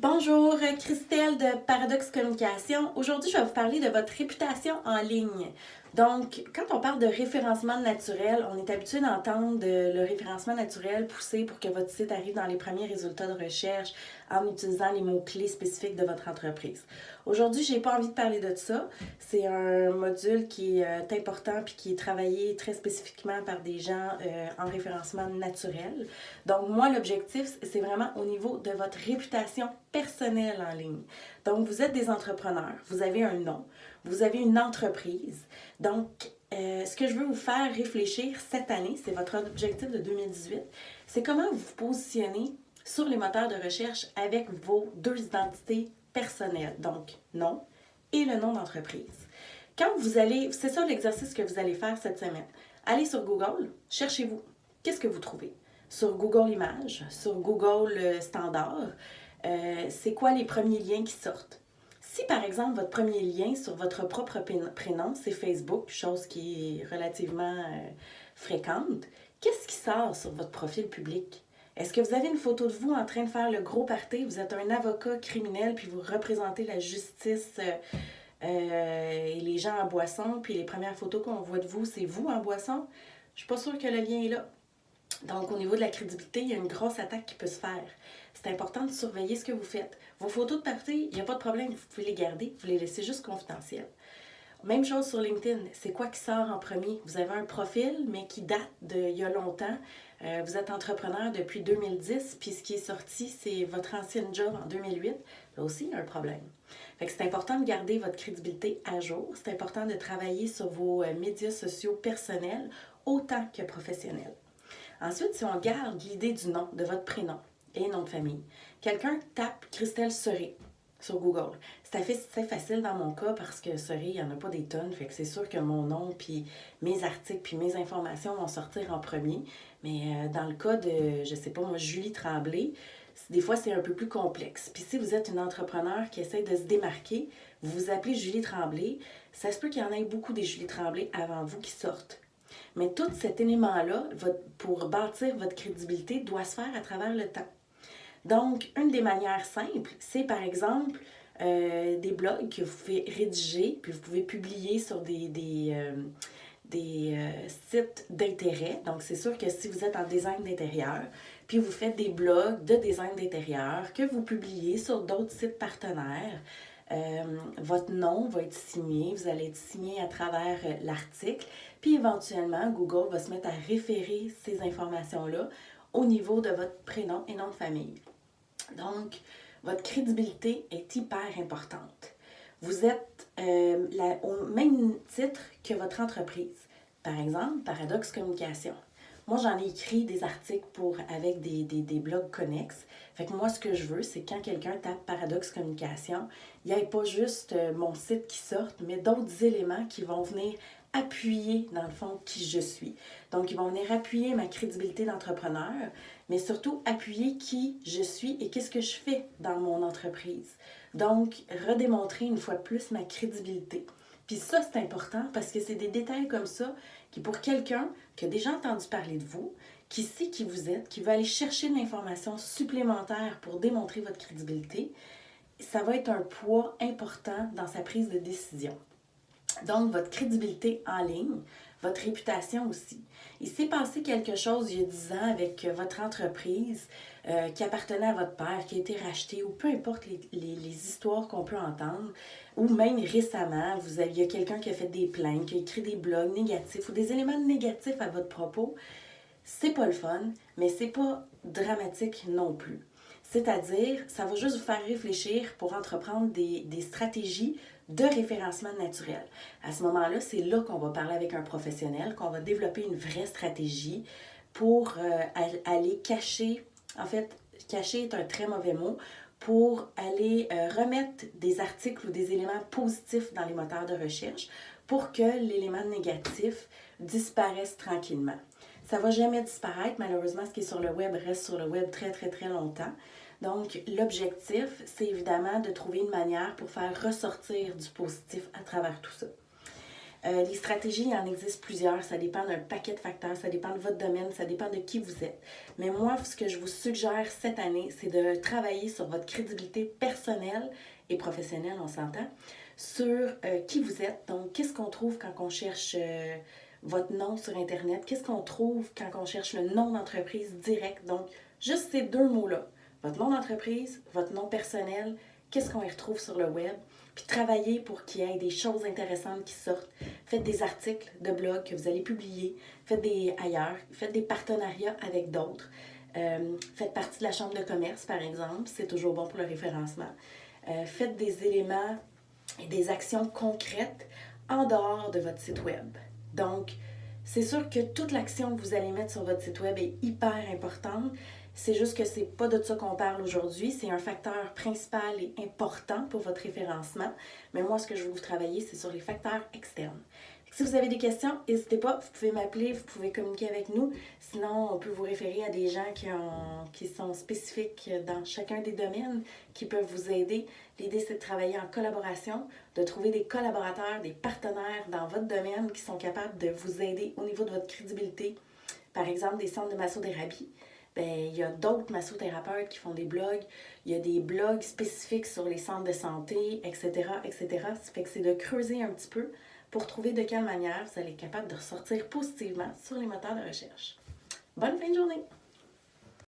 Bonjour, Christelle de Paradoxe Communication. Aujourd'hui, je vais vous parler de votre réputation en ligne. Donc, quand on parle de référencement naturel, on est habitué d'entendre le référencement naturel pousser pour que votre site arrive dans les premiers résultats de recherche en utilisant les mots-clés spécifiques de votre entreprise. Aujourd'hui, je n'ai pas envie de parler de ça. C'est un module qui est important puis qui est travaillé très spécifiquement par des gens en référencement naturel. Donc, moi, l'objectif, c'est vraiment au niveau de votre réputation personnelle en ligne. Donc, vous êtes des entrepreneurs, vous avez un nom, vous avez une entreprise. Donc, ce que je veux vous faire réfléchir cette année, c'est votre objectif de 2018, c'est comment vous vous positionnez sur les moteurs de recherche avec vos deux identités personnelles, donc nom et le nom d'entreprise. Quand vous allez, c'est ça l'exercice que vous allez faire cette semaine. Allez sur Google, cherchez-vous. Qu'est-ce que vous trouvez? Sur Google Images, sur Google Standard, c'est quoi les premiers liens qui sortent? Si par exemple votre premier lien sur votre propre prénom, c'est Facebook, chose qui est relativement fréquente, qu'est-ce qui sort sur votre profil public? Est-ce que vous avez une photo de vous en train de faire le gros party? Vous êtes un avocat criminel puis vous représentez la justice et les gens en boisson, puis les premières photos qu'on voit de vous, c'est vous en boisson? Je suis pas sûre que le lien est là. Donc, au niveau de la crédibilité, il y a une grosse attaque qui peut se faire. C'est important de surveiller ce que vous faites. Vos photos de party, il n'y a pas de problème, vous pouvez les garder, vous les laissez juste confidentielles. Même chose sur LinkedIn, c'est quoi qui sort en premier? Vous avez un profil, mais qui date d'il y a longtemps. Vous êtes entrepreneur depuis 2010, puis ce qui est sorti, c'est votre ancienne job en 2008. Là aussi, il y a un problème. Fait que c'est important de garder votre crédibilité à jour. C'est important de travailler sur vos médias sociaux personnels autant que professionnels. Ensuite, si on garde l'idée du nom, de votre prénom et nom de famille, quelqu'un tape Christelle Seré sur Google. C'est facile dans mon cas parce que Seré, il n'y en a pas des tonnes, fait que c'est sûr que mon nom, puis mes articles, puis mes informations vont sortir en premier. Mais dans le cas de, je sais pas moi, Julie Tremblay, des fois c'est un peu plus complexe. Puis si vous êtes une entrepreneur qui essaie de se démarquer, vous vous appelez Julie Tremblay, ça se peut qu'il y en ait beaucoup des Julie Tremblay avant vous qui sortent. Mais tout cet élément-là, pour bâtir votre crédibilité, doit se faire à travers le temps. Donc, une des manières simples, c'est par exemple des blogs que vous pouvez rédiger, puis vous pouvez publier sur des sites d'intérêt. Donc, c'est sûr que si vous êtes en design d'intérieur, puis vous faites des blogs de design d'intérieur que vous publiez sur d'autres sites partenaires, votre nom va être signé, vous allez être signé à travers l'article, puis éventuellement, Google va se mettre à référer ces informations-là au niveau de votre prénom et nom de famille. Donc, votre crédibilité est hyper importante. Vous êtes au même titre que votre entreprise. Par exemple, Paradoxe Communication. Moi, j'en ai écrit des articles avec des blogs connexes. Fait que moi, ce que je veux, c'est que quand quelqu'un tape Paradoxe Communication, il n'y ait pas juste mon site qui sorte, mais d'autres éléments qui vont venir appuyer, dans le fond, qui je suis. Donc, ils vont venir appuyer ma crédibilité d'entrepreneur, mais surtout appuyer qui je suis et qu'est-ce que je fais dans mon entreprise. Donc, redémontrer une fois de plus ma crédibilité. Puis ça, c'est important parce que c'est des détails comme ça qui, pour quelqu'un qui a déjà entendu parler de vous, qui sait qui vous êtes, qui veut aller chercher de l'information supplémentaire pour démontrer votre crédibilité, ça va être un poids important dans sa prise de décision. Donc, votre crédibilité en ligne, votre réputation aussi. Il s'est passé quelque chose il y a 10 ans avec votre entreprise qui appartenait à votre père, qui a été rachetée, ou peu importe les histoires qu'on peut entendre, ou même récemment, il y a quelqu'un qui a fait des plaintes, qui a écrit des blogs négatifs ou des éléments négatifs à votre propos. C'est pas le fun, mais c'est pas dramatique non plus. C'est-à-dire, ça va juste vous faire réfléchir pour entreprendre des stratégies de référencement naturel. À ce moment-là, c'est là qu'on va parler avec un professionnel, qu'on va développer une vraie stratégie pour aller cacher, en fait, cacher est un très mauvais mot, pour aller remettre des articles ou des éléments positifs dans les moteurs de recherche pour que l'élément négatif disparaisse tranquillement. Ça ne va jamais disparaître, malheureusement, ce qui est sur le web reste sur le web très, très, très longtemps. Donc, l'objectif, c'est évidemment de trouver une manière pour faire ressortir du positif à travers tout ça. Les stratégies, il en existe plusieurs. Ça dépend d'un paquet de facteurs, ça dépend de votre domaine, ça dépend de qui vous êtes. Mais moi, ce que je vous suggère cette année, c'est de travailler sur votre crédibilité personnelle et professionnelle, on s'entend, sur qui vous êtes. Donc, qu'est-ce qu'on trouve quand on cherche votre nom sur Internet? Qu'est-ce qu'on trouve quand on cherche le nom d'entreprise direct? Donc, juste ces deux mots-là. Votre nom d'entreprise, votre nom personnel, qu'est-ce qu'on y retrouve sur le web? Puis travaillez pour qu'il y ait des choses intéressantes qui sortent. Faites des articles de blog que vous allez publier. Faites des ailleurs. Faites des partenariats avec d'autres. Faites partie de la chambre de commerce, par exemple. C'est toujours bon pour le référencement. Faites des éléments et des actions concrètes en dehors de votre site web. Donc, c'est sûr que toute l'action que vous allez mettre sur votre site web est hyper importante. C'est juste que c'est pas de ça qu'on parle aujourd'hui. C'est un facteur principal et important pour votre référencement. Mais moi, ce que je veux vous travailler, c'est sur les facteurs externes. Si vous avez des questions, n'hésitez pas, vous pouvez m'appeler, vous pouvez communiquer avec nous. Sinon, on peut vous référer à des gens qui sont spécifiques dans chacun des domaines, qui peuvent vous aider. L'idée, c'est de travailler en collaboration, de trouver des collaborateurs, des partenaires dans votre domaine qui sont capables de vous aider au niveau de votre crédibilité. Par exemple, des centres de massothérapie. Il y a d'autres massothérapeutes qui font des blogs. Il y a des blogs spécifiques sur les centres de santé, etc., etc. Ça fait que c'est de creuser un petit peu pour trouver de quelle manière vous allez être capable de ressortir positivement sur les moteurs de recherche. Bonne fin de journée!